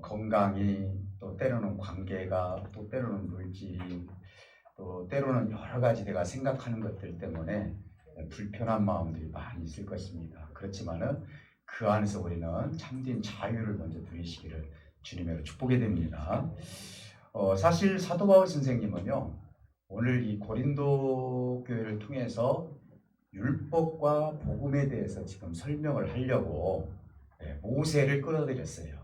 건강이, 또 때로는 관계가, 또 때로는 물질이, 또 때로는 여러 가지 내가 생각하는 것들 때문에 불편한 마음들이 많이 있을 것입니다. 그렇지만은 그 안에서 우리는 참된 자유를 먼저 누리시기를 주님으로 축복해 드립니다. 사실 사도 바울 선생님은요, 오늘 이 고린도 교회를 통해서 율법과 복음에 대해서 지금 설명을 하려고 모세를 끌어들였어요.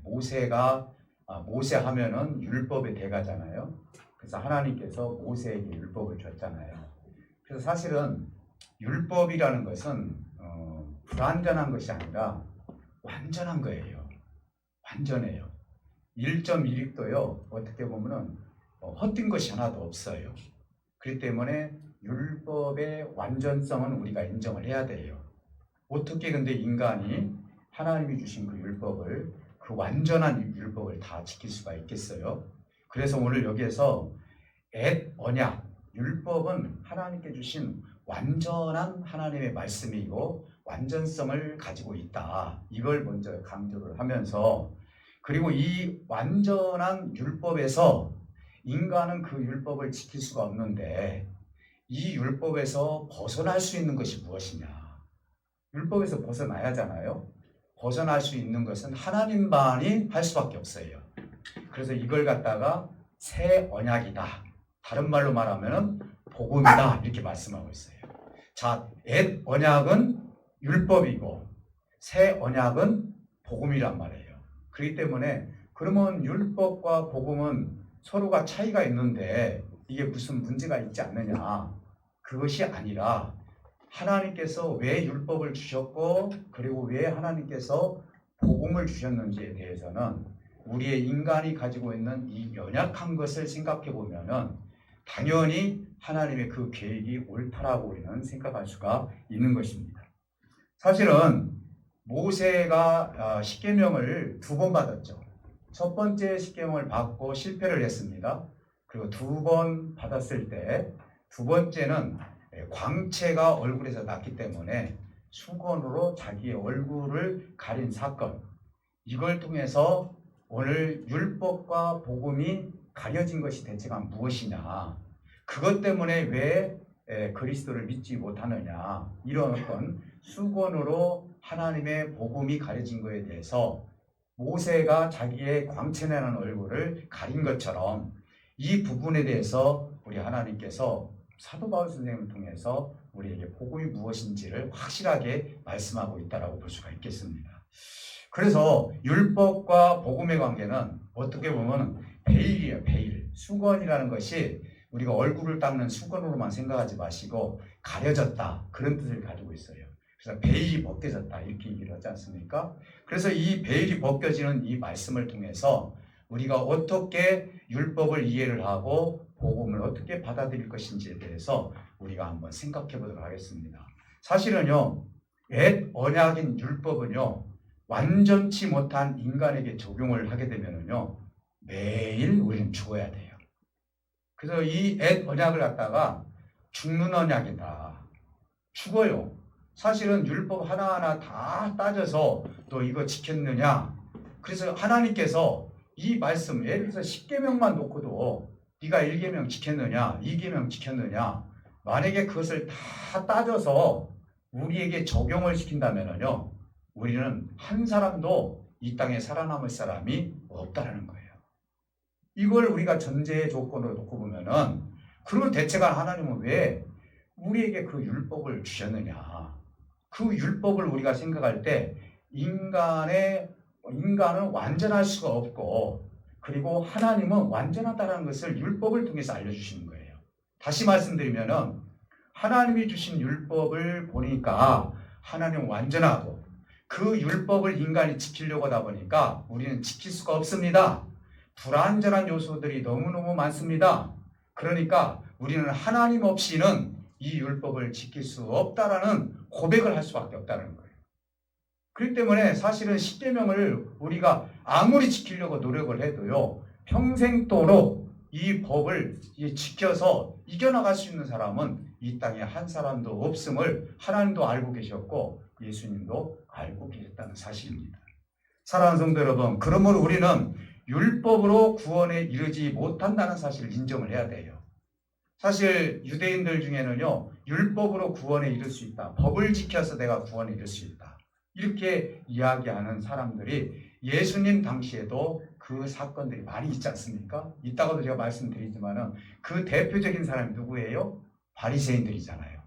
모세 하면은 율법의 대가잖아요. 그래서 하나님께서 모세에게 율법을 줬잖아요. 그래서 사실은 율법이라는 것은 불완전한 것이 아니라 완전한 거예요. 완전해요. 1.1획도요. 어떻게 보면은 헛된 것이 하나도 없어요. 그렇기 때문에 율법의 완전성은 우리가 인정을 해야 돼요. 어떻게 근데 인간이 하나님이 주신 그 율법을, 그 완전한 율법을 다 지킬 수가 있겠어요? 그래서 오늘 여기에서 언약, 율법은 하나님께 주신 완전한 하나님의 말씀이고 완전성을 가지고 있다. 이걸 먼저 강조를 하면서, 그리고 이 완전한 율법에서 인간은 그 율법을 지킬 수가 없는데 이 율법에서 벗어날 수 있는 것이 무엇이냐? 율법에서 벗어나야 하잖아요. 벗어날 수 있는 것은 하나님만이 할 수밖에 없어요. 그래서 이걸 갖다가 새 언약이다. 다른 말로 말하면 복음이다. 이렇게 말씀하고 있어요. 자, 옛 언약은 율법이고 새 언약은 복음이란 말이에요. 그렇기 때문에 그러면 율법과 복음은 서로가 차이가 있는데 이게 무슨 문제가 있지 않느냐? 그것이 아니라 하나님께서 왜 율법을 주셨고 그리고 왜 하나님께서 복음을 주셨는지에 대해서는 우리의 인간이 가지고 있는 이 연약한 것을 생각해 보면은 당연히 하나님의 그 계획이 옳다라고 우리는 생각할 수가 있는 것입니다. 사실은 모세가 십계명을 2번 받았죠. 첫 번째 십계명을 받고 실패를 했습니다. 그리고 2번 받았을 때 두 번째는 광채가 얼굴에서 났기 때문에 수건으로 자기의 얼굴을 가린 사건, 이걸 통해서 오늘 율법과 복음이 가려진 것이 대체가 무엇이냐, 그것 때문에 왜 그리스도를 믿지 못하느냐, 이런 어떤 수건으로 하나님의 복음이 가려진 것에 대해서 모세가 자기의 광채나는 얼굴을 가린 것처럼 이 부분에 대해서 우리 하나님께서 사도 바울 선생님을 통해서 우리에게 복음이 무엇인지를 확실하게 말씀하고 있다라고 볼 수가 있겠습니다. 그래서 율법과 복음의 관계는 어떻게 보면 베일이에요. 베일. 수건이라는 것이 우리가 얼굴을 닦는 수건으로만 생각하지 마시고 가려졌다, 그런 뜻을 가지고 있어요. 그래서 베일이 벗겨졌다 이렇게 얘기를 하지 않습니까? 그래서 이 베일이 벗겨지는 이 말씀을 통해서 우리가 어떻게 율법을 이해를 하고 복음을 어떻게 받아들일 것인지에 대해서 우리가 한번 생각해 보도록 하겠습니다. 사실은요, 옛 언약인 율법은요, 완전치 못한 인간에게 적용을 하게 되면은요, 매일 우리는 죽어야 돼요. 그래서 이 옛 언약을 갖다가 죽는 언약이다. 죽어요. 사실은 율법 하나하나 다 따져서 너 이거 지켰느냐? 그래서 하나님께서 이 말씀, 예를 들어서 10계명만 놓고도 네가 1계명 지켰느냐, 2계명 지켰느냐, 만약에 그것을 다 따져서 우리에게 적용을 시킨다면요, 우리는 한 사람도 이 땅에 살아남을 사람이 없다라는 거예요. 이걸 우리가 전제 조건으로 놓고 보면은, 그러면 대체가 하나님은 왜 우리에게 그 율법을 주셨느냐? 그 율법을 우리가 생각할 때 인간은 완전할 수가 없고, 그리고 하나님은 완전하다는 것을 율법을 통해서 알려주시는 거예요. 다시 말씀드리면은 하나님이 주신 율법을 보니까 하나님은 완전하고 그 율법을 인간이 지키려고 하다 보니까 우리는 지킬 수가 없습니다. 불완전한 요소들이 너무너무 많습니다. 그러니까 우리는 하나님 없이는 이 율법을 지킬 수 없다라는 고백을 할 수밖에 없다는 거예요. 그렇기 때문에 사실은 10계명을 우리가 아무리 지키려고 노력을 해도요, 평생도록 이 법을 지켜서 이겨나갈 수 있는 사람은 이 땅에 한 사람도 없음을 하나님도 알고 계셨고 예수님도 알고 계셨다는 사실입니다. 사랑하는 성도 여러분, 그러므로 우리는 율법으로 구원에 이르지 못한다는 사실을 인정을 해야 돼요. 사실 유대인들 중에는요, 율법으로 구원에 이를 수 있다. 법을 지켜서 내가 구원에 이를 수 있다. 이렇게 이야기하는 사람들이 예수님 당시에도 그 사건들이 많이 있지 않습니까? 이따가도 제가 말씀드리지만은 그 대표적인 사람이 누구예요? 바리새인들이잖아요.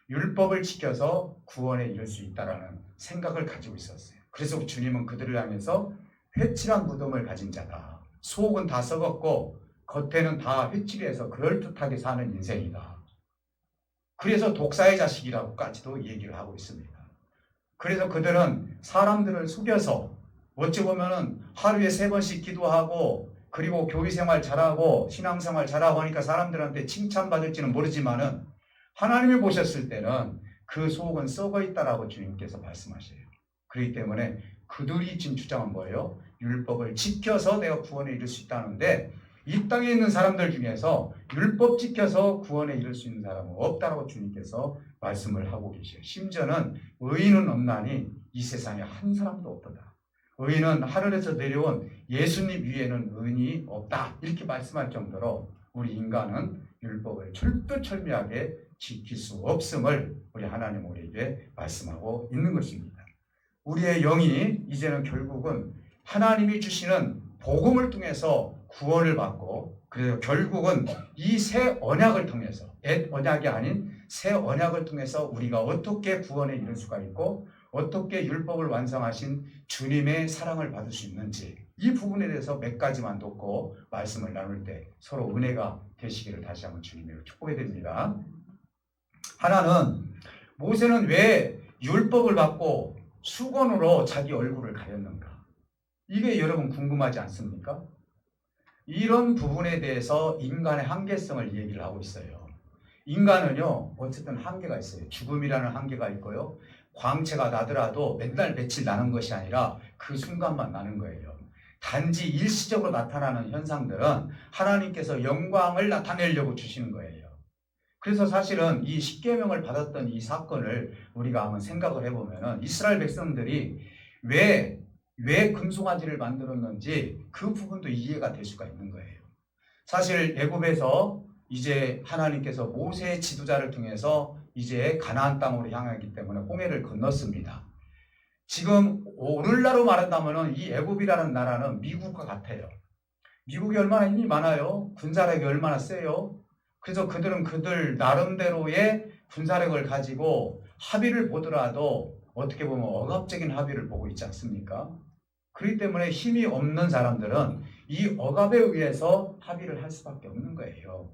율법을 지켜서 구원에 이를 수 있다라는 생각을 가지고 있었어요. 그래서 주님은 그들을 향해서 회칠한 무덤을 가진 자다. 속은 다 썩었고 겉에는 다 회칠해서 그럴듯하게 사는 인생이다. 그래서 독사의 자식이라고까지도 얘기를 하고 있습니다. 그래서 그들은 사람들을 속여서 어찌 보면은 하루에 3번씩 기도하고 그리고 교회생활 잘하고 신앙생활 잘하고 하니까 사람들한테 칭찬받을지는 모르지만은 하나님이 보셨을 때는 그 속은 썩어 있다라고 주님께서 말씀하셔요. 그렇기 때문에 그들이 지금 주장한 거예요. 율법을 지켜서 내가 구원에 이를 수 있다는데 이 땅에 있는 사람들 중에서 율법 지켜서 구원에 이를 수 있는 사람은 없다라고 주님께서 말씀을 하고 계셔요. 심지어는 의인은 없나니 이 세상에 한 사람도 없도다. 의인은 하늘에서 내려온 예수님 위에는 의인이 없다. 이렇게 말씀할 정도로 우리 인간은 율법을 철두철미하게 지킬 수 없음을 우리 하나님 우리에게 말씀하고 있는 것입니다. 우리의 영이 이제는 결국은 하나님이 주시는 복음을 통해서 구원을 받고 그래서 결국은 이 새 언약을 통해서 옛 언약이 아닌 새 언약을 통해서 우리가 어떻게 구원에 이를 수가 있고 어떻게 율법을 완성하신 주님의 사랑을 받을 수 있는지 이 부분에 대해서 몇 가지만 놓고 말씀을 나눌 때 서로 은혜가 되시기를 다시 한번 주님으로 축복해 드립니다. 하나는 모세는 왜 율법을 받고 수건으로 자기 얼굴을 가렸는가? 이게 여러분 궁금하지 않습니까? 이런 부분에 대해서 인간의 한계성을 얘기를 하고 있어요. 인간은요, 어쨌든 한계가 있어요. 죽음이라는 한계가 있고요. 광채가 나더라도 맨날 며칠 나는 것이 아니라 그 순간만 나는 거예요. 단지 일시적으로 나타나는 현상들은 하나님께서 영광을 나타내려고 주시는 거예요. 그래서 사실은 이 십계명을 받았던 이 사건을 우리가 한번 생각을 해보면 이스라엘 백성들이 왜 금송아지를 만들었는지 그 부분도 이해가 될 수가 있는 거예요. 사실 애굽에서 이제 하나님께서 모세의 지도자를 통해서 이제 가나안 땅으로 향하기 때문에 홍해를 건넜습니다. 지금 오늘날로 말한다면 이 애굽이라는 나라는 미국과 같아요. 미국이 얼마나 힘이 많아요. 군사력이 얼마나 세요. 그래서 그들은 그들 나름대로의 군사력을 가지고 합의를 보더라도 어떻게 보면 억압적인 합의를 보고 있지 않습니까? 그렇기 때문에 힘이 없는 사람들은 이 억압에 의해서 합의를 할 수밖에 없는 거예요.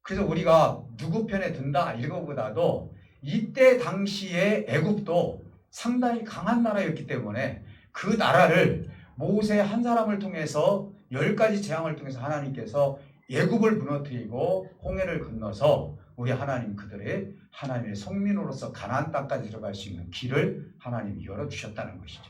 그래서 우리가 누구 편에 든다 이거보다도 이때 당시에 애굽도 상당히 강한 나라였기 때문에 그 나라를 모세 한 사람을 통해서 10가지 재앙을 통해서 하나님께서 애굽을 무너뜨리고 홍해를 건너서 우리 하나님 그들의 하나님의 성민으로서 가나안 땅까지 들어갈 수 있는 길을 하나님이 열어주셨다는 것이죠.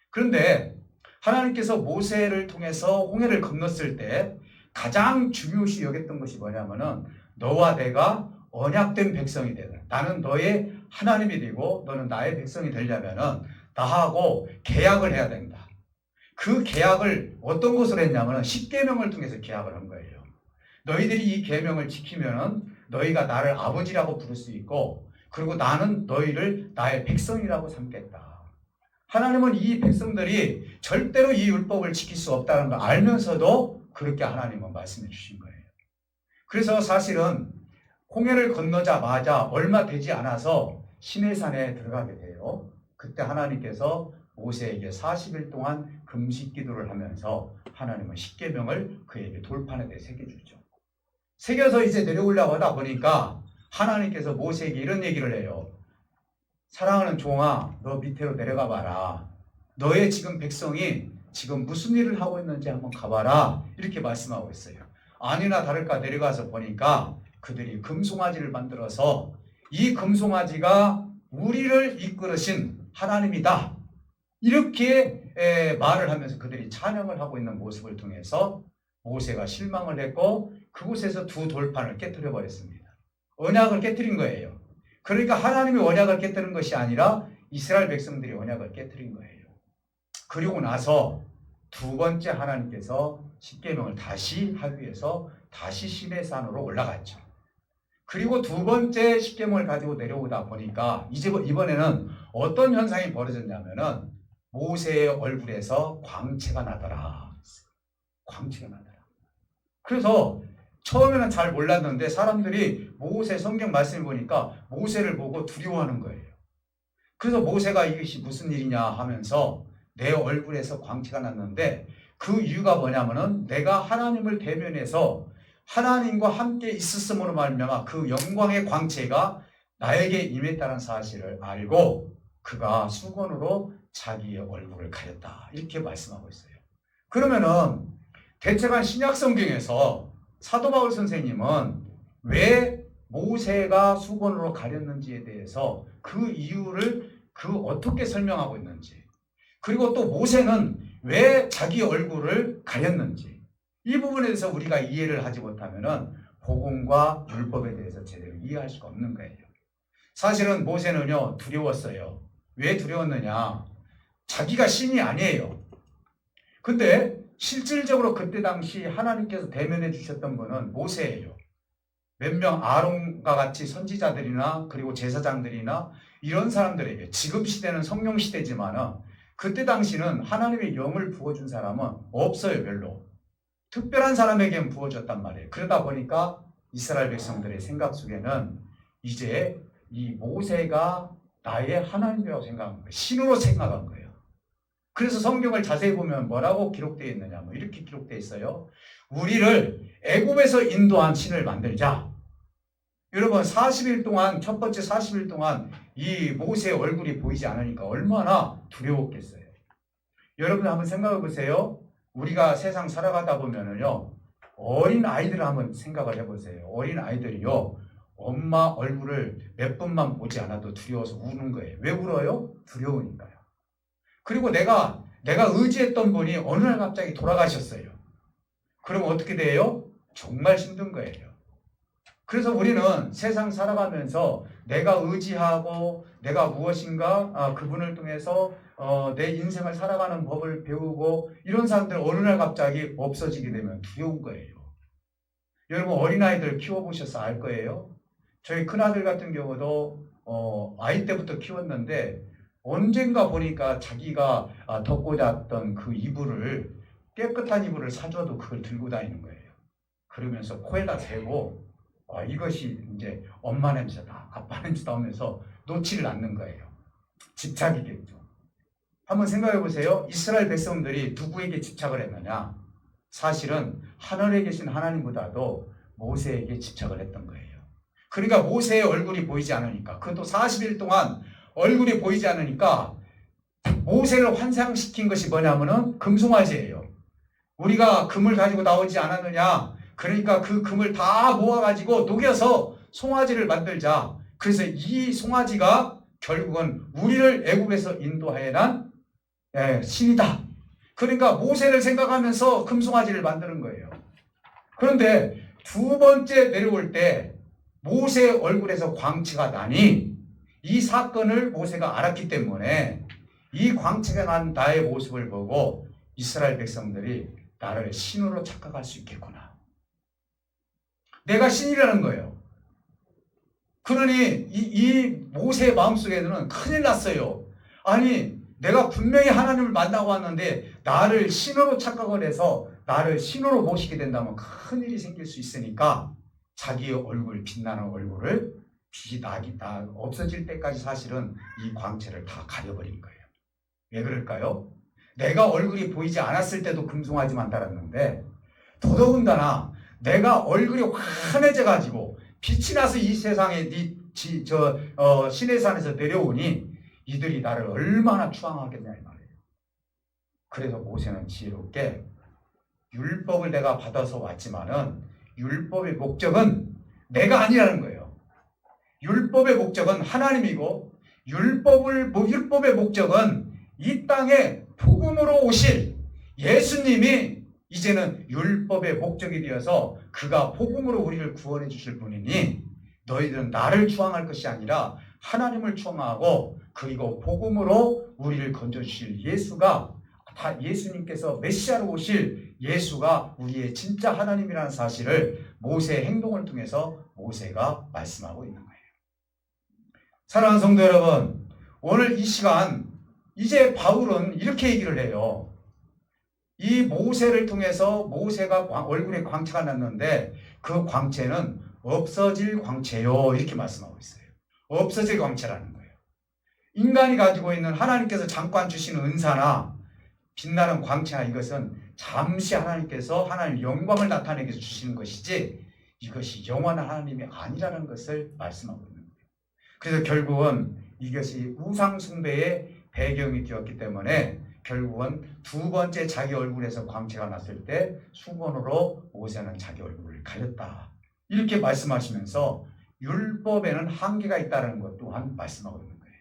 그런데 하나님께서 모세를 통해서 홍해를 건넜을 때 가장 중요시 여겼던 것이 뭐냐면은 너와 내가 언약된 백성이 되는 나는 너의 하나님이 되고 너는 나의 백성이 되려면은 나하고 계약을 해야 된다. 그 계약을 어떤 것으로 했냐면은 십계명을 통해서 계약을 한 거예요. 너희들이 이 계명을 지키면은 너희가 나를 아버지라고 부를 수 있고 그리고 나는 너희를 나의 백성이라고 삼겠다. 하나님은 이 백성들이 절대로 이 율법을 지킬 수 없다는 걸 알면서도 그렇게 하나님은 말씀해 주신 거예요. 그래서 사실은 홍해를 건너자마자 얼마 되지 않아서 시내산에 들어가게 돼요. 그때 하나님께서 모세에게 40일 동안 금식 기도를 하면서 하나님은 십계명을 그에게 돌판에 새겨주죠. 새겨서 이제 내려오려고 하다 보니까 하나님께서 모세에게 이런 얘기를 해요. 사랑하는 종아, 너 밑으로 내려가 봐라. 너의 지금 백성이 지금 무슨 일을 하고 있는지 한번 가봐라. 이렇게 말씀하고 있어요. 아니나 다를까 내려가서 보니까 그들이 금송아지를 만들어서 이 금송아지가 우리를 이끌으신 하나님이다. 이렇게 말을 하면서 그들이 찬양을 하고 있는 모습을 통해서 모세가 실망을 했고 그곳에서 두 돌판을 깨뜨려 버렸습니다. 언약을 깨뜨린 거예요. 그러니까 하나님이 언약을 깨뜨린 것이 아니라 이스라엘 백성들이 언약을 깨뜨린 거예요. 그리고 나서 두 번째 하나님께서 십계명을 다시 하기 위해서 다시 시내산으로 올라갔죠. 그리고 두 번째 십계명을 가지고 내려오다 보니까 이번에는 어떤 현상이 벌어졌냐면은 모세의 얼굴에서 광채가 나더라. 광채가 나더라. 그래서 처음에는 잘 몰랐는데 사람들이 모세 성경 말씀을 보니까 모세를 보고 두려워하는 거예요. 그래서 모세가 이것이 무슨 일이냐 하면서 내 얼굴에서 광채가 났는데 그 이유가 뭐냐면은 내가 하나님을 대면해서 하나님과 함께 있었음으로 말미암아 그 영광의 광채가 나에게 임했다는 사실을 알고 그가 수건으로 자기의 얼굴을 가렸다. 이렇게 말씀하고 있어요. 그러면은 대체간 신약 성경에서 사도 바울 선생님은 왜 모세가 수건으로 가렸는지에 대해서 그 이유를 어떻게 설명하고 있는지, 그리고 또 모세는 왜 자기 얼굴을 가렸는지, 이 부분에 대해서 우리가 이해를 하지 못하면은 복음과 율법에 대해서 제대로 이해할 수가 없는 거예요. 사실은 모세는요 두려웠어요. 왜 두려웠느냐? 자기가 신이 아니에요. 근데 실질적으로 그때 당시 하나님께서 대면해 주셨던 분은 모세예요. 몇 명 아론과 같이 선지자들이나 그리고 제사장들이나 이런 사람들에게, 지금 시대는 성령 시대지만 그때 당시는 하나님의 영을 부어준 사람은 없어요. 별로. 특별한 사람에게는 부어줬단 말이에요. 그러다 보니까 이스라엘 백성들의 생각 속에는 이제 이 모세가 나의 하나님이라고 생각한 거예요. 신으로 생각한 거예요. 그래서 성경을 자세히 보면 뭐라고 기록되어 있느냐, 이렇게 기록되어 있어요. 우리를 애굽에서 인도한 신을 만들자. 여러분 40일 동안, 첫 번째 40일 동안 이 모세의 얼굴이 보이지 않으니까 얼마나 두려웠겠어요. 여러분 한번 생각해 보세요. 우리가 세상 살아가다 보면은요, 어린 아이들을 한번 생각을 해보세요. 어린 아이들이요, 엄마 얼굴을 몇 분만 보지 않아도 두려워서 우는 거예요. 왜 울어요? 두려우니까요. 그리고 내가 의지했던 분이 어느 날 갑자기 돌아가셨어요. 그럼 어떻게 돼요? 정말 힘든 거예요. 그래서 우리는 세상 살아가면서 내가 의지하고 내가 무엇인가 그분을 통해서 내 인생을 살아가는 법을 배우고 이런 사람들 어느 날 갑자기 없어지게 되면 두려운 거예요. 여러분 어린아이들 키워보셔서 알 거예요. 저희 큰아들 같은 경우도 아이 때부터 키웠는데 언젠가 보니까 자기가 덮고 잤던 그 이불을, 깨끗한 이불을 사줘도 그걸 들고 다니는 거예요. 그러면서 코에다 대고 이것이 이제 엄마 냄새다, 아빠 냄새다 하면서 놓지를 않는 거예요. 집착이겠죠. 한번 생각해 보세요. 이스라엘 백성들이 누구에게 집착을 했느냐? 사실은 하늘에 계신 하나님보다도 모세에게 집착을 했던 거예요. 그러니까 모세의 얼굴이 보이지 않으니까, 그것도 40일 동안 얼굴이 보이지 않으니까 모세를 환상시킨 것이 뭐냐면은 금송아지예요. 우리가 금을 가지고 나오지 않았느냐? 그러니까 그 금을 다 모아가지고 녹여서 송아지를 만들자. 그래서 이 송아지가 결국은 우리를 애굽에서 인도하여 난 신이다. 그러니까 모세를 생각하면서 금송아지를 만드는 거예요. 그런데 두 번째 내려올 때 모세의 얼굴에서 광채가 나니 이 사건을 모세가 알았기 때문에 이 광채가 난 나의 모습을 보고 이스라엘 백성들이 나를 신으로 착각할 수 있겠구나. 내가 신이라는 거예요. 그러니 이 모세의 마음속에는 큰일 났어요. 아니 내가 분명히 하나님을 만나고 왔는데 나를 신으로 착각을 해서 나를 신으로 모시게 된다면 큰일이 생길 수 있으니까 자기의 얼굴, 빛나는 얼굴을 빛이 없어질 때까지 사실은 이 광채를 다 가려버린 거예요. 왜 그럴까요? 내가 얼굴이 보이지 않았을 때도 금송아지만 달았는데 더더군다나 내가 얼굴이 환해져가지고 빛이 나서 이 세상에 시내산에서 내려오니 이들이 나를 얼마나 추앙하겠냐 이 말이에요. 그래서 모세는 지혜롭게 율법을 내가 받아서 왔지만은 율법의 목적은 내가 아니라는 거예요. 율법의 목적은 하나님이고 율법의 목적은 이 땅에 복음으로 오실 예수님이 이제는 율법의 목적이 되어서 그가 복음으로 우리를 구원해 주실 분이니 너희들은 나를 추앙할 것이 아니라 하나님을 추앙하고 그리고 복음으로 우리를 건져주실 예수가 다 예수님께서 메시아로 오실 예수가 우리의 진짜 하나님이라는 사실을 모세의 행동을 통해서 모세가 말씀하고 있는 거예요. 사랑하는 성도 여러분, 오늘 이 시간 이제 바울은 이렇게 얘기를 해요. 이 모세를 통해서 모세가 얼굴에 광채가 났는데 그 광채는 없어질 광채요, 이렇게 말씀하고 있어요. 없어질 광채라는 거예요. 인간이 가지고 있는 하나님께서 잠깐 주시는 은사나 빛나는 광채나 이것은 잠시 하나님께서 하나님의 영광을 나타내기 위해서 주시는 것이지 이것이 영원한 하나님이 아니라는 것을 말씀하고 있는 거예요. 그래서 결국은 이것이 우상 숭배의 배경이 되었기 때문에 결국은 두 번째 자기 얼굴에서 광채가 났을 때 수건으로 모세는 자기 얼굴을 가렸다. 이렇게 말씀하시면서 율법에는 한계가 있다는 것 또한 말씀하고 있는 거예요.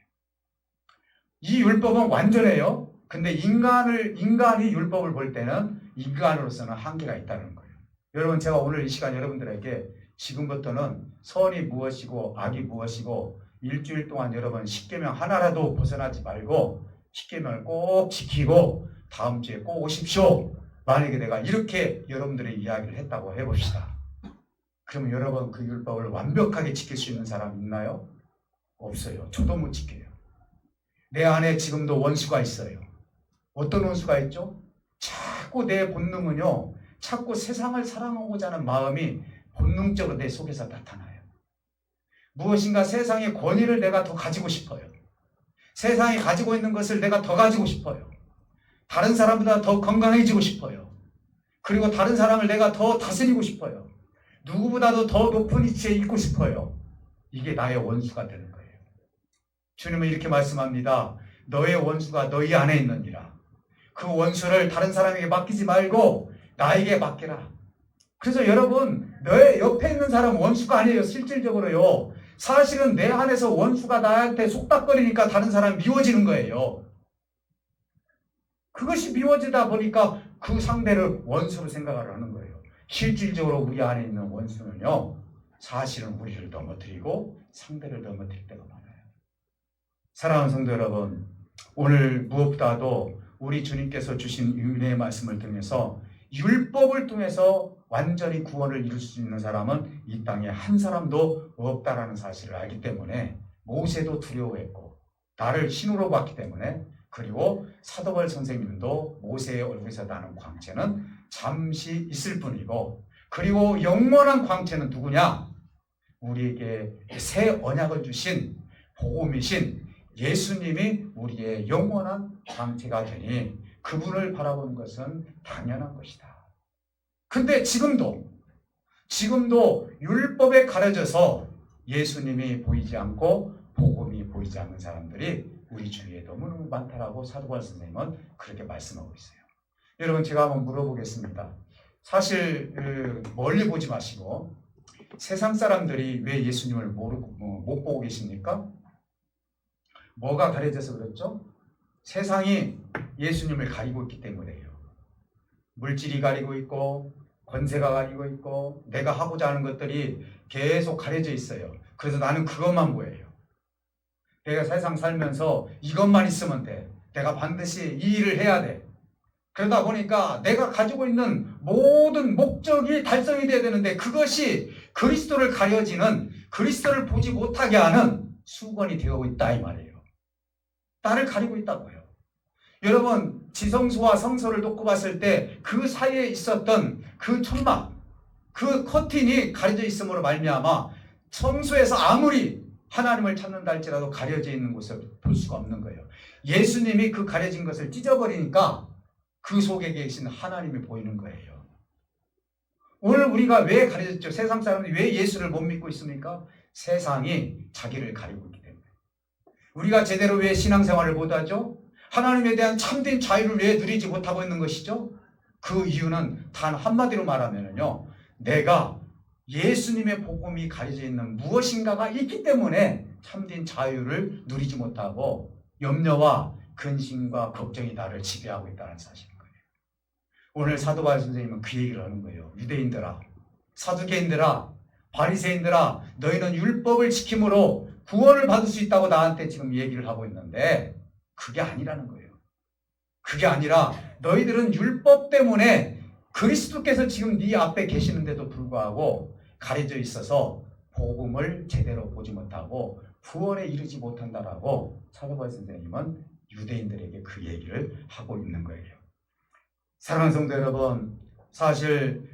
이 율법은 완전해요. 근데 인간이 율법을 볼 때는 인간으로서는 한계가 있다는 거예요. 여러분, 제가 오늘 이 시간 여러분들에게 지금부터는 선이 무엇이고 악이 무엇이고 일주일 동안 여러분 십계명 하나라도 벗어나지 말고 십계명을 꼭 지키고 다음 주에 꼭 오십시오. 만약에 내가 이렇게 여러분들의 이야기를 했다고 해봅시다. 그러면 여러분 그 율법을 완벽하게 지킬 수 있는 사람 있나요? 없어요. 저도 못 지켜요. 내 안에 지금도 원수가 있어요. 어떤 원수가 있죠? 자꾸 내 본능은요, 자꾸 세상을 사랑하고자 하는 마음이 본능적으로 내 속에서 나타나요. 무엇인가 세상의 권위를 내가 더 가지고 싶어요. 세상이 가지고 있는 것을 내가 더 가지고 싶어요. 다른 사람보다 더 건강해지고 싶어요. 그리고 다른 사람을 내가 더 다스리고 싶어요. 누구보다도 더 높은 위치에 있고 싶어요. 이게 나의 원수가 되는 거예요. 주님은 이렇게 말씀합니다. 너의 원수가 너희 안에 있느니라. 그 원수를 다른 사람에게 맡기지 말고 나에게 맡겨라. 그래서 여러분, 너의 옆에 있는 사람은 원수가 아니에요. 실질적으로요. 사실은 내 안에서 원수가 나한테 속닥거리니까 다른 사람이 미워지는 거예요. 그것이 미워지다 보니까 그 상대를 원수로 생각을 하는 거예요. 실질적으로 우리 안에 있는 원수는요, 사실은 우리를 넘어뜨리고 상대를 넘어뜨릴 때가 많아요. 사랑하는 성도 여러분, 오늘 무엇보다도 우리 주님께서 주신 은혜의 말씀을 통해서 율법을 통해서 완전히 구원을 이룰 수 있는 사람은 이 땅에 한 사람도 없다라는 사실을 알기 때문에 모세도 두려워했고 나를 신으로 봤기 때문에, 그리고 사도바울 선생님도 모세의 얼굴에서 나는 광채는 잠시 있을 뿐이고, 그리고 영원한 광채는 누구냐? 우리에게 새 언약을 주신 복음이신 예수님이 우리의 영원한 광채가 되니 그분을 바라보는 것은 당연한 것이다. 근데 지금도 율법에 가려져서 예수님이 보이지 않고 복음이 보이지 않는 사람들이 우리 주위에 너무너무 많다라고 사도바울 선생님은 그렇게 말씀하고 있어요. 여러분, 제가 한번 물어보겠습니다. 사실 멀리 보지 마시고 세상 사람들이 왜 예수님을 못 보고 계십니까? 뭐가 가려져서 그렇죠? 세상이 예수님을 가리고 있기 때문에요. 물질이 가리고 있고 권세가 가리고 있고 내가 하고자 하는 것들이 계속 가려져 있어요. 그래서 나는 그것만 보여요. 내가 세상 살면서 이것만 있으면 돼. 내가 반드시 이 일을 해야 돼. 그러다 보니까 내가 가지고 있는 모든 목적이 달성이 돼야 되는데 그것이 그리스도를 가려지는, 그리스도를 보지 못하게 하는 수건이 되어 있다 이 말이에요. 나를 가리고 있다고요. 여러분, 지성소와 성소를 놓고 봤을 때 그 사이에 있었던 그 천막, 그 커튼이 가려져 있음으로 말미암아 성소에서 아무리 하나님을 찾는다 할지라도 가려져 있는 곳을 볼 수가 없는 거예요. 예수님이 그 가려진 것을 찢어버리니까 그 속에 계신 하나님이 보이는 거예요. 오늘 우리가 왜 가려졌죠? 세상 사람들이 왜 예수를 못 믿고 있습니까? 세상이 자기를 가리고 있기 때문에. 우리가 제대로 왜 신앙생활을 못하죠? 하나님에 대한 참된 자유를 왜 누리지 못하고 있는 것이죠? 그 이유는 단 한마디로 말하면요, 내가 예수님의 복음이 가려져 있는 무엇인가가 있기 때문에 참된 자유를 누리지 못하고 염려와 근심과 걱정이 나를 지배하고 있다는 사실인 거예요. 오늘 사도바울 선생님은 그 얘기를 하는 거예요. 유대인들아, 사두개인들아, 바리새인들아, 너희는 율법을 지킴으로 구원을 받을 수 있다고 나한테 지금 얘기를 하고 있는데 그게 아니라는 거예요. 그게 아니라 너희들은 율법 때문에 그리스도께서 지금 네 앞에 계시는데도 불구하고 가려져 있어서 복음을 제대로 보지 못하고 구원에 이르지 못한다라고 사도 바울 선생님은 유대인들에게 그 얘기를 하고 있는 거예요. 사랑하는 성도 여러분, 사실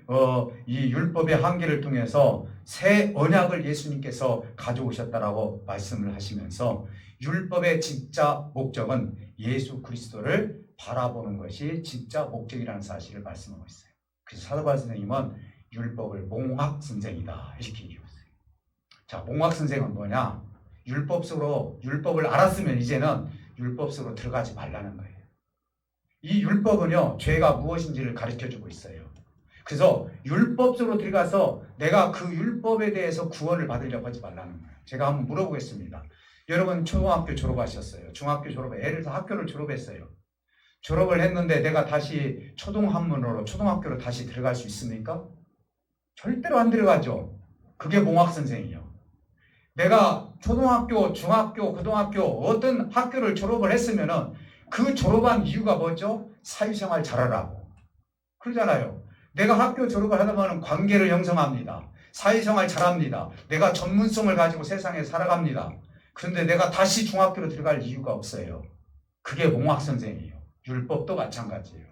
이 율법의 한계를 통해서 새 언약을 예수님께서 가져오셨다라고 말씀을 하시면서 율법의 진짜 목적은 예수 그리스도를 바라보는 것이 진짜 목적이라는 사실을 말씀하고 있어요. 그래서 사도 바울 선생님은 율법을 몽학 선생이다 이렇게 얘기했어요. 자, 몽학 선생은 뭐냐? 율법 속으로 율법을 알았으면 이제는 율법 속으로 들어가지 말라는 거예요. 이 율법은요, 죄가 무엇인지를 가르쳐주고 있어요. 그래서 율법 속으로 들어가서 내가 그 율법에 대해서 구원을 받으려고 하지 말라는 거예요. 제가 한번 물어보겠습니다. 여러분 초등학교 졸업하셨어요. 중학교 졸업해. 예를 들어서 학교를 졸업했어요. 졸업을 했는데 내가 다시 초등학문으로 초등학교로 다시 들어갈 수 있습니까? 절대로 안 들어가죠. 그게 몽학 선생이에요. 내가 초등학교, 중학교, 고등학교 어떤 학교를 졸업을 했으면은 그 졸업한 이유가 뭐죠? 사회생활 잘하라고. 그러잖아요. 내가 학교 졸업을 하다 보면 관계를 형성합니다. 사회생활 잘합니다. 내가 전문성을 가지고 세상에 살아갑니다. 그런데 내가 다시 중학교로 들어갈 이유가 없어요. 그게 몽학 선생이에요. 율법도 마찬가지예요.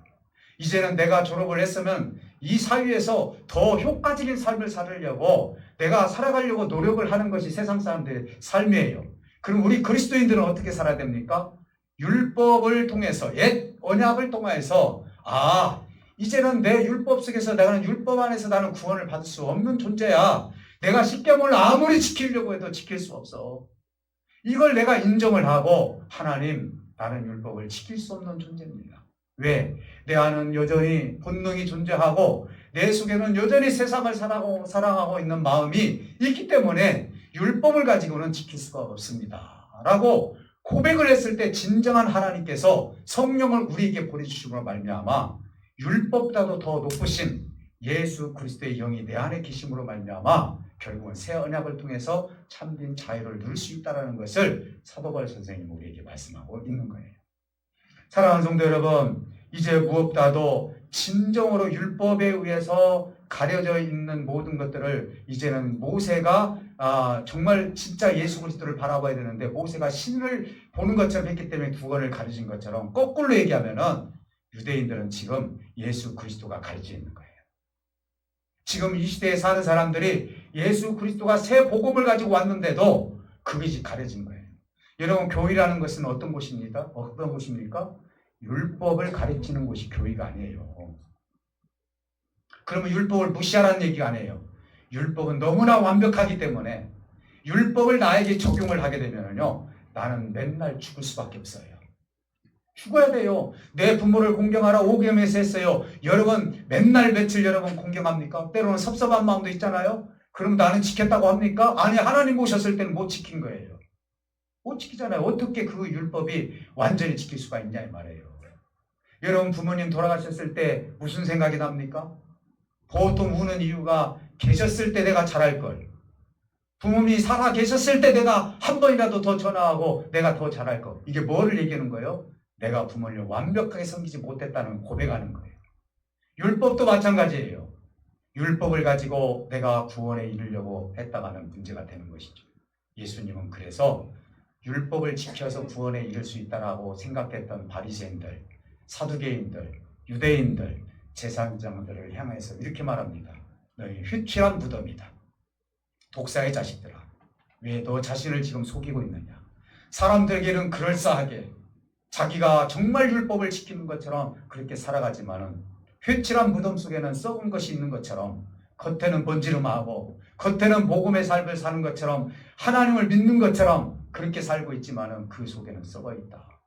이제는 내가 졸업을 했으면 이 사회에서 더 효과적인 삶을 살으려고 내가 살아가려고 노력을 하는 것이 세상 사람들의 삶이에요. 그럼 우리 그리스도인들은 어떻게 살아야 됩니까? 율법을 통해서, 옛 언약을 통해서 이제는 내 율법 속에서 나는 율법 안에서 나는 구원을 받을 수 없는 존재야. 내가 십계명을 아무리 지키려고 해도 지킬 수 없어. 이걸 내가 인정을 하고 하나님, 나는 율법을 지킬 수 없는 존재입니다. 왜? 내 안은 여전히 본능이 존재하고 내 속에는 여전히 세상을 사랑하고 있는 마음이 있기 때문에 율법을 가지고는 지킬 수가 없습니다. 라고 고백을 했을 때 진정한 하나님께서 성령을 우리에게 보내주심으로 말미암아 율법보다도 더 높으신 예수 그리스도의 영이 내 안에 계심으로 말미암아 결국은 새 언약을 통해서 참된 자유를 누릴 수 있다는 것을 사도 바울 선생님이 우리에게 말씀하고 있는 거예요. 사랑하는 성도 여러분, 이제 무엇보다도 진정으로 율법에 의해서 가려져 있는 모든 것들을 이제는 모세가 정말 진짜 예수 그리스도를 바라봐야 되는데 모세가 신을 보는 것처럼 했기 때문에 구원을 가르친 것처럼 거꾸로 얘기하면은 유대인들은 지금 예수 그리스도가 가르쳐 있는 거예요. 지금 이 시대에 사는 사람들이 예수 그리스도가 새 복음을 가지고 왔는데도 그것이 가려진 거예요. 여러분, 교회라는 것은 어떤 곳입니까? 어떤 곳입니까? 율법을 가르치는 곳이 교회가 아니에요. 그러면 율법을 무시하라는 얘기가 아니에요. 율법은 너무나 완벽하기 때문에 율법을 나에게 적용을 하게 되면요, 나는 맨날 죽을 수밖에 없어요. 죽어야 돼요. 내 부모를 공경하라 5계명에서 했어요. 여러분 맨날 며칠 여러분 공경합니까? 때로는 섭섭한 마음도 있잖아요. 그럼 나는 지켰다고 합니까? 아니, 하나님 오셨을 때는 못 지킨 거예요. 못 지키잖아요. 어떻게 그 율법이 완전히 지킬 수가 있냐 이 말이에요. 여러분 부모님 돌아가셨을 때 무슨 생각이 납니까? 보통 우는 이유가 계셨을 때 내가 잘할 걸. 부모님이 살아 계셨을 때 내가 한 번이라도 더 전화하고 내가 더 잘할 거. 이게 뭐를 얘기하는 거예요? 내가 부모님을 완벽하게 섬기지 못했다는 고백하는 거예요. 율법도 마찬가지예요. 율법을 가지고 내가 구원에 이르려고 했다가는 문제가 되는 것이죠. 예수님은 그래서 율법을 지켜서 구원에 이를 수 있다라고 생각했던 바리새인들, 사두개인들, 유대인들, 제사장들을 향해서 이렇게 말합니다. 너희 휘칠한 무덤이다. 독사의 자식들아, 왜 너 자신을 지금 속이고 있느냐? 사람들에게는 그럴싸하게 자기가 정말 율법을 지키는 것처럼 그렇게 살아가지만은 휘칠한 무덤 속에는 썩은 것이 있는 것처럼 겉에는 번지름하고 겉에는 복음의 삶을 사는 것처럼 하나님을 믿는 것처럼 그렇게 살고 있지만은 그 속에는 썩어 있다.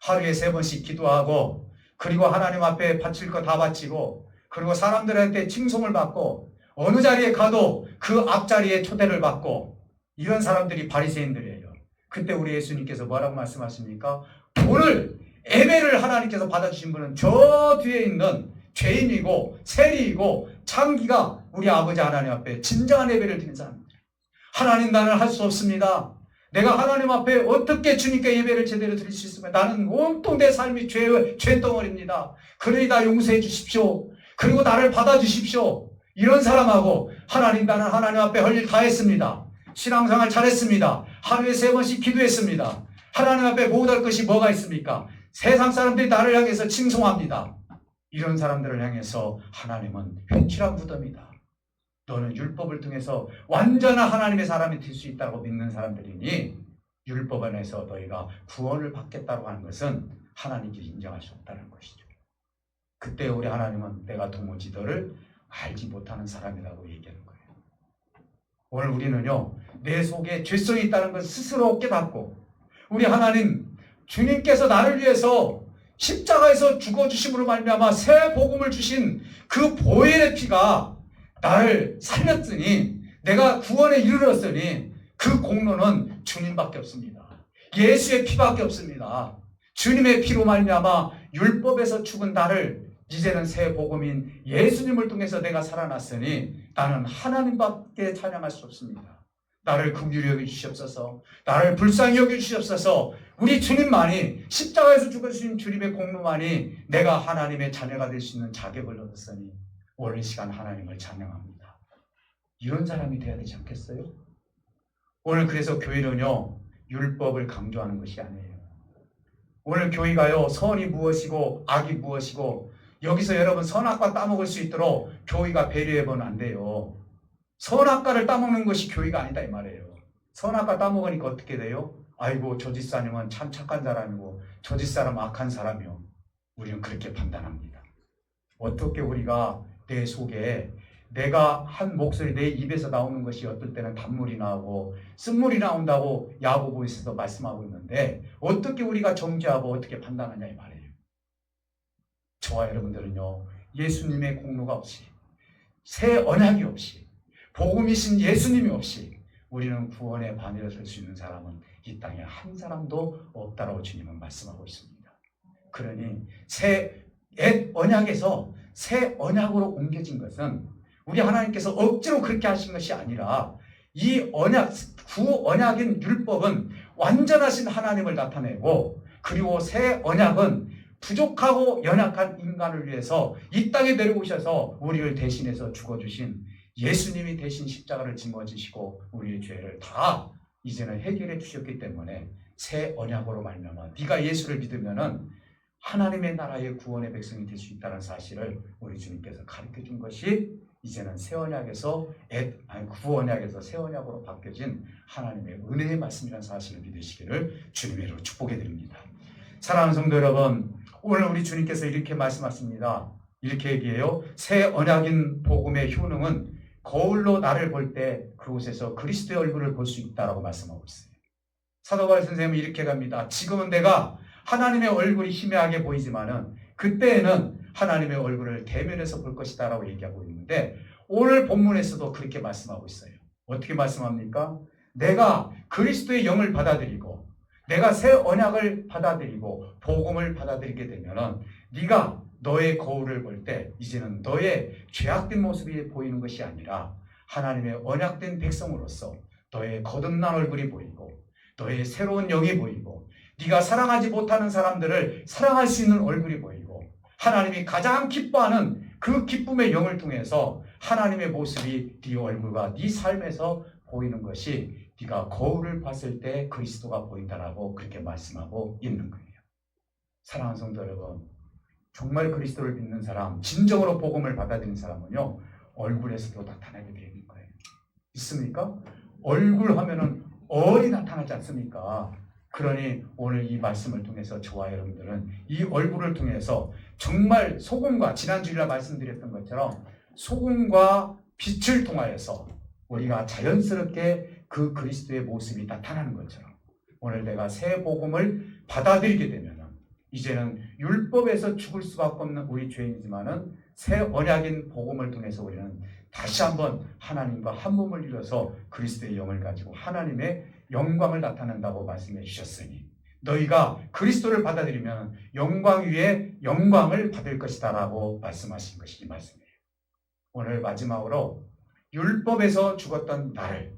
하루에 3번씩 기도하고 그리고 하나님 앞에 바칠 거 다 바치고 그리고 사람들한테 칭송을 받고 어느 자리에 가도 그 앞자리에 초대를 받고 이런 사람들이 바리새인들이에요. 그때 우리 예수님께서 뭐라고 말씀하십니까? 오늘 예배를 하나님께서 받아주신 분은 저 뒤에 있는 죄인이고 세리이고 창기가 우리 아버지 하나님 앞에 진정한 예배를 드리는 사람입니다. 하나님, 나는 할 수 없습니다. 내가 하나님 앞에 어떻게 주님께 예배를 제대로 드릴 수 있습니까? 나는 온통 내 삶이 죄덩어리입니다. 그러니 나 용서해 주십시오. 그리고 나를 받아주십시오. 이런 사람하고 하나님, 나는 하나님 앞에 할 일 다 했습니다. 신앙생활 잘했습니다. 하루에 3번씩 기도했습니다. 하나님 앞에 못할 것이 뭐가 있습니까? 세상 사람들이 나를 향해서 칭송합니다. 이런 사람들을 향해서 하나님은 회칠한 무덤이다. 너는 율법을 통해서 완전한 하나님의 사람이 될 수 있다고 믿는 사람들이니 율법 안에서 너희가 구원을 받겠다고 하는 것은 하나님께 인정할 수 없다는 것이죠. 그때 우리 하나님은 내가 도무지 너를 알지 못하는 사람이라고 얘기하는 거예요. 오늘 우리는요, 내 속에 죄성이 있다는 것을 스스로 깨닫고, 우리 하나님, 주님께서 나를 위해서 십자가에서 죽어주심으로 말미암아 새 복음을 주신 그 보혈의 피가 나를 살렸으니, 내가 구원에 이르렀으니 그 공로는 주님밖에 없습니다. 예수의 피밖에 없습니다. 주님의 피로 말미암아 율법에서 죽은 나를 이제는 새 복음인 예수님을 통해서 내가 살아났으니 나는 하나님밖에 찬양할 수 없습니다. 나를 긍휼히 여겨주시옵소서. 나를 불쌍히 여겨주시옵소서. 우리 주님만이, 십자가에서 죽으신 주님의 공로만이 내가 하나님의 자녀가 될 수 있는 자격을 얻었으니 오늘 이 시간 하나님을 찬양합니다. 이런 사람이 돼야 되지 않겠어요? 오늘 그래서 교회는요, 율법을 강조하는 것이 아니에요. 오늘 교회가요, 선이 무엇이고 악이 무엇이고, 여기서 여러분 선악과 따먹을 수 있도록 교회가 배려해보면 안 돼요. 선악과를 따먹는 것이 교회가 아니다 이 말이에요. 선악과 따먹으니까 어떻게 돼요? 아이고 저 집사님은 참 착한 사람이고 저 집사람 악한 사람이요. 우리는 그렇게 판단합니다. 어떻게 우리가 내 속에 내가 한 목소리, 내 입에서 나오는 것이 어떨 때는 단물이 나오고 쓴물이 나온다고 야고보에서도 말씀하고 있는데, 어떻게 우리가 정죄하고 어떻게 판단하냐 이 말이에요. 저와 여러분들은요, 예수님의 공로가 없이, 새 언약이 없이, 복음이신 예수님이 없이 우리는 구원의 반열에 설 수 있는 사람은 이 땅에 한 사람도 없다라고 주님은 말씀하고 있습니다. 그러니 옛 언약에서 새 언약으로 옮겨진 것은 우리 하나님께서 억지로 그렇게 하신 것이 아니라, 이 언약, 구 언약인 율법은 완전하신 하나님을 나타내고, 그리고 새 언약은 부족하고 연약한 인간을 위해서 이 땅에 내려오셔서 우리를 대신해서 죽어주신 예수님이 대신 십자가를 짊어지시고 우리의 죄를 다 이제는 해결해 주셨기 때문에 새 언약으로 말미암아 네가 예수를 믿으면은 하나님의 나라의 구원의 백성이 될 수 있다는 사실을 우리 주님께서 가르쳐 준 것이 이제는 새 언약에서 구 언약에서 새 언약으로 바뀌어진 하나님의 은혜의 말씀이라는 사실을 믿으시기를 주님의 이름으로 축복해 드립니다. 사랑하는 성도 여러분, 오늘 우리 주님께서 이렇게 말씀하십니다. 이렇게 얘기해요. 새 언약인 복음의 효능은 거울로 나를 볼 때 그곳에서 그리스도의 얼굴을 볼 수 있다라고 말씀하고 있어요. 사도 바울 선생님은 이렇게 갑니다. 지금은 내가 하나님의 얼굴이 희미하게 보이지만은 그때에는 하나님의 얼굴을 대면해서 볼 것이다 라고 얘기하고 있는데, 오늘 본문에서도 그렇게 말씀하고 있어요. 어떻게 말씀합니까? 내가 그리스도의 영을 받아들이고 내가 새 언약을 받아들이고 복음을 받아들이게 되면은 네가 너의 거울을 볼 때 이제는 너의 죄악된 모습이 보이는 것이 아니라 하나님의 언약된 백성으로서 너의 거듭난 얼굴이 보이고 너의 새로운 영이 보이고 네가 사랑하지 못하는 사람들을 사랑할 수 있는 얼굴이 보이고 하나님이 가장 기뻐하는 그 기쁨의 영을 통해서 하나님의 모습이 네 얼굴과 네 삶에서 보이는 것이 네가 거울을 봤을 때 그리스도가 보인다라고 그렇게 말씀하고 있는 거예요. 사랑하는 성도 여러분, 정말 그리스도를 믿는 사람, 진정으로 복음을 받아들이는 사람은요, 얼굴에서도 나타나게 되는 거예요. 있습니까? 얼굴 하면은 얼이 나타나지 않습니까? 그러니 오늘 이 말씀을 통해서 저와 여러분들은 이 얼굴을 통해서 정말 소금과, 지난주일날 말씀드렸던 것처럼 소금과 빛을 통하여서 우리가 자연스럽게 그 그리스도의 모습이 나타나는 것처럼 오늘 내가 새 복음을 받아들이게 되면 이제는 율법에서 죽을 수밖에 없는 우리 죄인이지만은 새 언약인 복음을 통해서 우리는 다시 한번 하나님과 한 몸을 이뤄서 그리스도의 영을 가지고 하나님의 영광을 나타낸다고 말씀해 주셨으니 너희가 그리스도를 받아들이면 영광 위에 영광을 받을 것이다 라고 말씀하신 것이 이 말씀이에요. 오늘 마지막으로 율법에서 죽었던 나를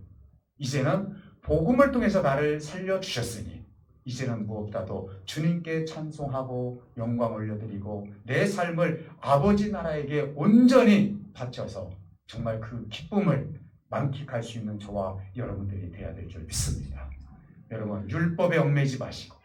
이제는 복음을 통해서 나를 살려주셨으니 이제는 무엇보다도 주님께 찬송하고 영광 올려드리고 내 삶을 아버지 나라에게 온전히 바쳐서 정말 그 기쁨을 만끽할 수 있는 저와 여러분들이 되어야 될 줄 믿습니다. 여러분, 율법에 얽매이지 마시고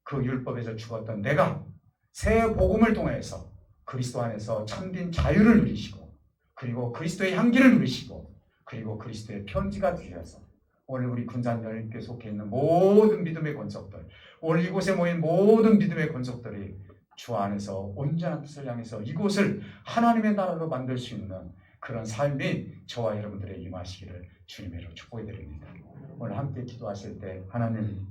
그 율법에서 죽었던 내가 새 복음을 통해서 그리스도 안에서 참된 자유를 누리시고 그리고 그리스도의 향기를 누리시고 그리고 그리스도의 편지가 되셔서 오늘 우리 군산연합교회에 속해 있는 모든 믿음의 권속들, 오늘 이곳에 모인 모든 믿음의 권속들이 주 안에서 온전한 뜻을 향해서 이곳을 하나님의 나라로 만들 수 있는 그런 삶이 저와 여러분들의 임하시기를 주님의 이름으로 축복해 드립니다. 오늘 함께 기도하실 때 하나님,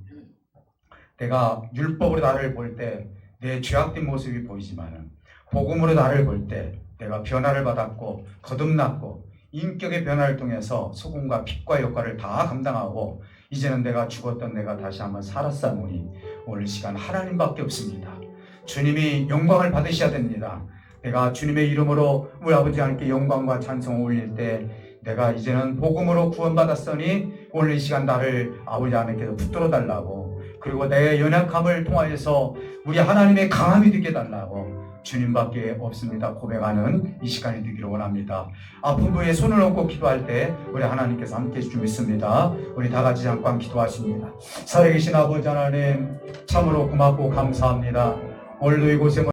내가 율법으로 나를 볼 때 내 죄악된 모습이 보이지만은 복음으로 나를 볼 때 내가 변화를 받았고 거듭났고 인격의 변화를 통해서 소금과 빛과 역할을 다 감당하고 이제는 내가 죽었던 내가 다시 한번 살았사오니 오늘 시간 하나님밖에 없습니다. 주님이 영광을 받으셔야 됩니다. 내가 주님의 이름으로 우리 아버지 하나님께 영광과 찬송을 올릴 때 내가 이제는 복음으로 구원받았으니 오늘 이 시간 나를 아버지 하나님께서 붙들어 달라고, 그리고 내 연약함을 통하여서 우리 하나님의 강함이 되게 달라고 주님밖에 없습니다 고백하는 이 시간이 되기를 원합니다. 아픈 부위에 손을 얹고 기도할 때 우리 하나님께서 함께 해주시면 믿습니다. 우리 다 같이 잠깐 기도하십니다. 살아계신 아버지 하나님, 참으로 고맙고 감사합니다. 오늘도 이곳에